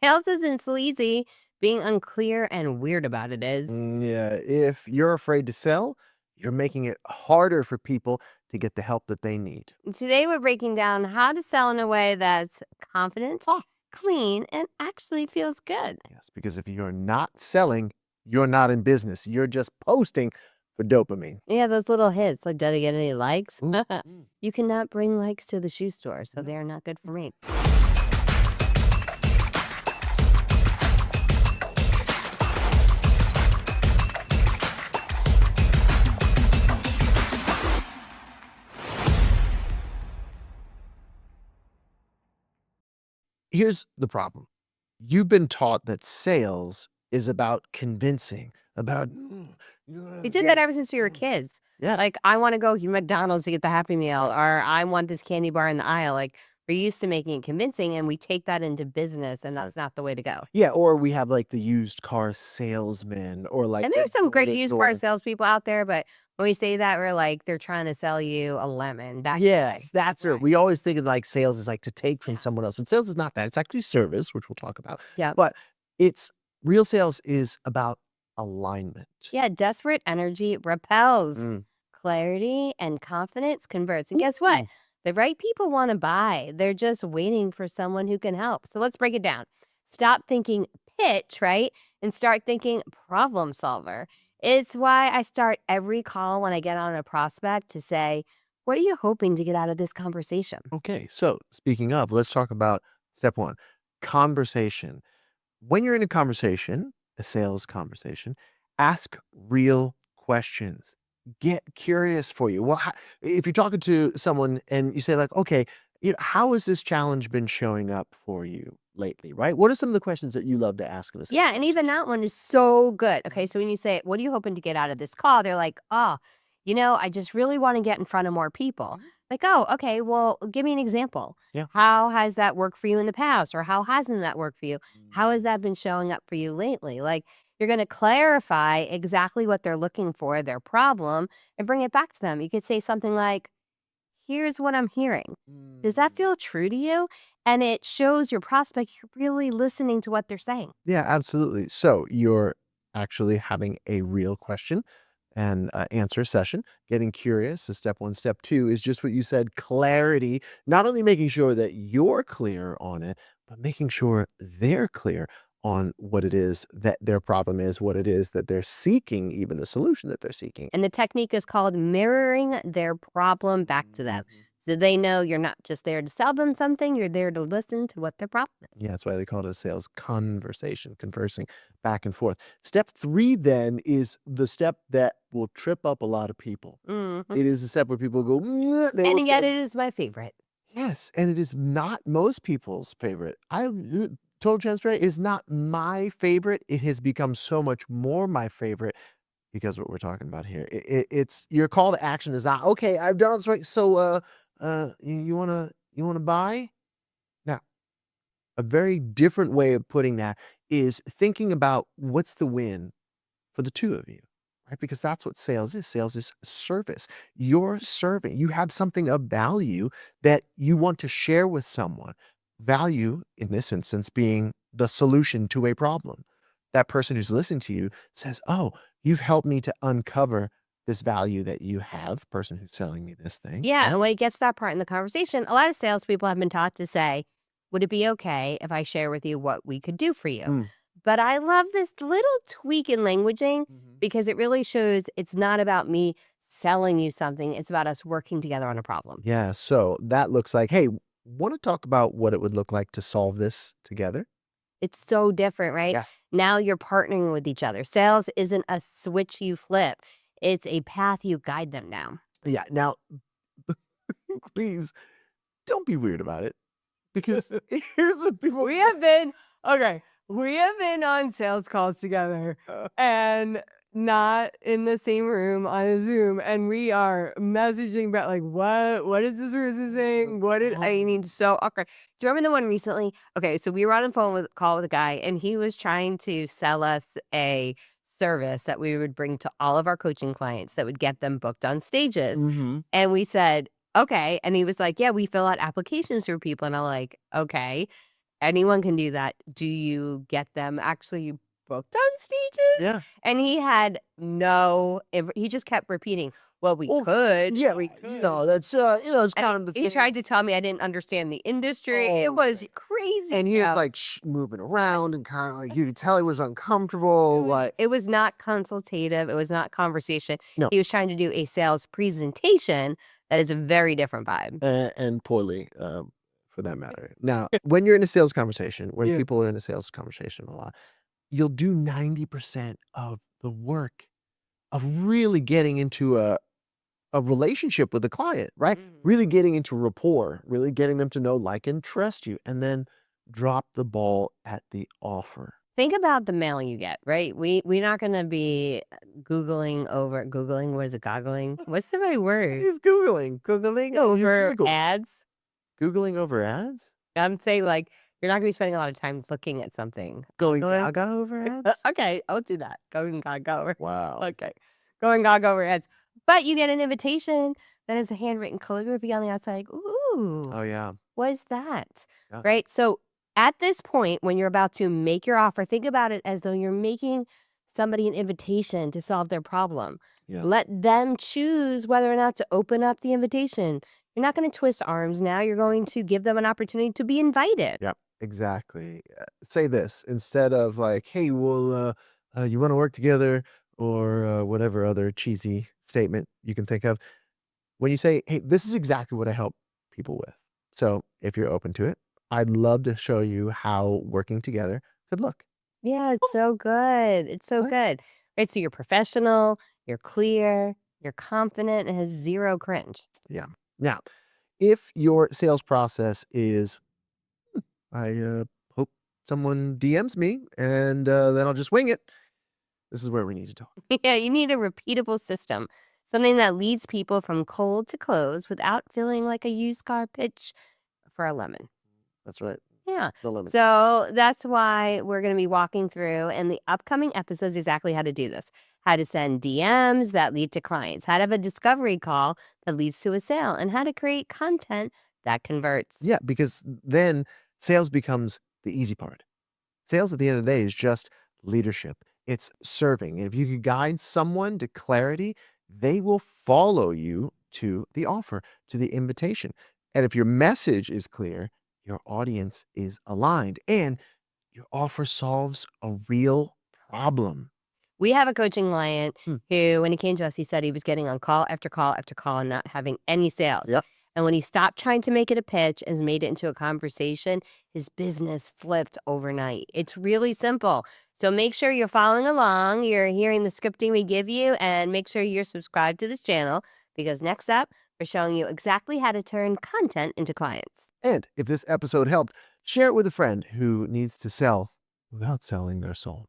Sales isn't sleazy. Being unclear and weird about it is. Yeah, if you're afraid to sell, you're making it harder for people to get the help that they need. Today, we're breaking down how to sell in a way that's confident, Ah, clean, and actually feels good. yes, because if you're not selling, you're not in business. You're just posting for dopamine. Yeah, those little hits like, did I get any likes? Mm, mm, You cannot bring likes to the shoe store, so no. they are not good for me. Here's the problem. You've been taught that sales is about convincing, about We did that get. ever since we were kids. Yeah. Like, I want to go to McDonald's to get the Happy Meal, or I want this candy bar in the aisle. Like, we're used to making it convincing, and we take that into business, and that's not the way to go. Yeah, or we have, like, the used car salesman or, like, And the there's some great used car door. salespeople out there, but when we say that, we're like, they're trying to sell you a lemon, that guy. Yes, that's it. Right. We always think of, like, sales is, like, to take from Yeah. someone else, but sales is not that. It's actually service, which we'll talk about, Yep. but it's real sales is about alignment. Yeah. Desperate energy repels. Mm. Clarity and confidence converts. And guess what? Ooh. The right people want to buy. They're just waiting for someone who can help. So let's break it down. Stop thinking pitch, right? And start thinking problem solver. It's why I start every call when I get on a prospect to say, what are you hoping to get out of this conversation? Okay, so speaking of, let's talk about step 1, conversation. When you're in a conversation, a sales conversation, ask real questions. Get curious for you. Well, if you're talking to someone and you say like, okay, how has this challenge been showing up for you lately? Right? What are some of the questions that you love to ask in a sales Yeah, and even conversation? that one is so good. Okay, Mhm. so when you say, "What are you hoping to get out of this call?" They're like, "Oh, I just really want to get in front of more people." Mhm. Like, "Oh, okay, well, give me an example. Yeah. How has that worked for you in the past, or how hasn't that worked for you? How has Mm. that been showing up for you lately?" Like, you're going to clarify exactly what they're looking for, their problem, and bring it back to them. You could say something like, "Here's what I'm hearing. Does that Mm. feel true to you?" And it shows your prospect you're really listening to what they're saying. Yeah, absolutely. So you're actually having a real question and answer session, getting curious is step 1. Step 2 is just what you said, clarity, not only making sure that you're clear on it, but making sure they're clear on what it is that their problem is, what it is that they're seeking, even the solution that they're seeking. And the technique is called mirroring their problem back to them. Mhm. So they know you're not just there to sell them something, you're there to listen to what their problem is. Yeah, that's why they call it a sales conversation, conversing back and forth. Step 3 then is the step that will trip up a lot of people. Mhm. It is the step where people go, "Mwah," they will And yet say it is my favorite. yes, and it is not most people's favorite. Total transparent is not my favorite. It has become so much more my favorite because what we're talking about here. It's your call to action is not, "Okay, I've done all this right, so, you wanna buy?" Now, a very different way of putting that is thinking about what's the win for the 2 of you, right? Because that's what sales is. Sales is service. You're serving. You have something of value that you want to share with someone. Value, in this instance, being the solution to a problem. That person who's listening to you says, "Oh, you've helped me to uncover this value that you have, person who's selling me this thing." Yeah. Yeah. And when it gets to that part in the conversation, a lot of salespeople have been taught to say, would it be okay if I share with you what we could do for you? Mm. But I love this little tweak in languaging Mhm. because it really shows it's not about me selling you something, it's about us working together on a problem. Yeah, so that looks like, "Hey, wanna talk about what it would look like to solve this together?" It's so different, right? Yeah. Now you're partnering with each other. Sales isn't a switch you flip, it's a path you guide them down. Yeah, now, please don't be weird about it because here's what people We have been okay, we have been on sales calls together uh, and not in the same room on a Zoom, and we are messaging about like, what is this person saying? What did I mean? So awkward. Do you remember the one recently? Okay, so we were on a phone with call with a guy, and he was trying to sell us a service that we would bring to all of our coaching clients that would get them booked on stages. Mhm. And we said, okay. And he was like, yeah, we fill out applications for people. And I'm like, okay. anyone can do that. Do you get them actually booked on stages? Yeah. And he had he just kept repeating, well, we Well, could. yeah, We could. no, that's, it's kind of the He thing. tried to tell me I didn't understand the industry. It Oh, was crazy. and he was show. like moving around and kind of like you could tell he was uncomfortable. Like, It was not consultative. It was not conversation. no, He was trying to do a sales presentation that is a very different vibe. and poorly, for that matter. Now, when you're in a sales conversation, when Yeah. people are in a sales conversation a lot, you'll do 90% of the work of really getting into a relationship with the client, right? Really getting into rapport, really getting them to know, like, and trust you, and then drop the ball at the offer. Think about the mail you get, right? We're not gonna be Googling, what is it, goggling? What's the right word? He's Googling. Googling No, you over Google. ads? Googling over ads? I'm saying, like, you're not gonna be spending a lot of time looking at something. Going Googling? gaga over ads? Okay, I'll do that. Going gaga over Wow. okay. Going gaga over ads. But you get an invitation that has a handwritten calligraphy on the outside, like, "Ooh, Oh, yeah. what is that?" Yeah. Right? So, at this point, when you're about to make your offer, think about it as though you're making somebody an invitation to solve their problem. Yeah. Let them choose whether or not to open up the invitation. You're not gonna twist arms now, you're going to give them an opportunity to be invited. Yep, exactly. Say this instead of like, "Hey, well, you wanna work together," or, whatever other cheesy statement you can think of. When you say, "Hey, this is exactly what I help people with. So, if you're open to it, I'd love to show you how working together could look." Yeah, it's so good. It's so Right? good. Right, so you're professional, you're clear, you're confident, it has 0 cringe. Yeah. Now, if your sales process is, "I, hope someone DMs me and, then I'll just wing it," this is where we need to talk. Yeah, you need a repeatable system, something that leads people from cold to close without feeling like a used car pitch for a lemon. That's right. Yeah. The limit. So that's why we're going to be walking through in the upcoming episodes exactly how to do this, how to send DMs that lead to clients, how to have a discovery call that leads to a sale, and how to create content that converts. Yeah, because then sales becomes the easy part. Sales at the end of the day is just leadership. It's serving. And if you can guide someone to clarity, they will follow you to the offer, to the invitation. And if your message is clear, your audience is aligned and your offer solves a real problem. We have a coaching client Hmm. who, when he came to us, he said he was getting on call after call after call and not having any sales. Yep. And when he stopped trying to make it a pitch and made it into a conversation, his business flipped overnight. It's really simple. So make sure you're following along, you're hearing the scripting we give you, and make sure you're subscribed to this channel because next up, we're showing you exactly how to turn content into clients. And if this episode helped, share it with a friend who needs to sell without selling their soul.